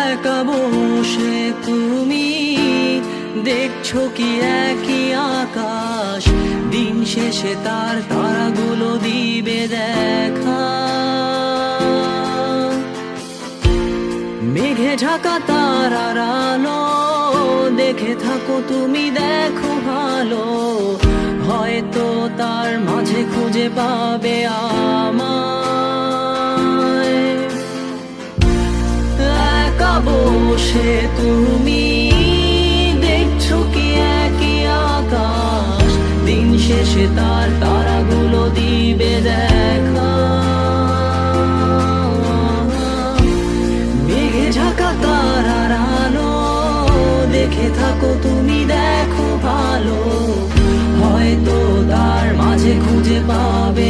একা বসে তুমি দেখছো কি একই আকাশ, দিন শেষে তার তারাগুলো দিবে দেখা। মেঘে ঢাকা তারার আলো দেখে থাকো তুমি, দেখো ভালো, হয়তো তার মাঝে খুঁজে পাবে আমায়। একা বসে তুমি দেখছো কি একই আকাশ, দিন শেষে তার তারাগুলো দিবে দেখা। মেঘে ঢাকা তারার আলো দেখে থাকো তুমি, দেখো ভালো, হয়তো তার মাঝে খুঁজে পাবে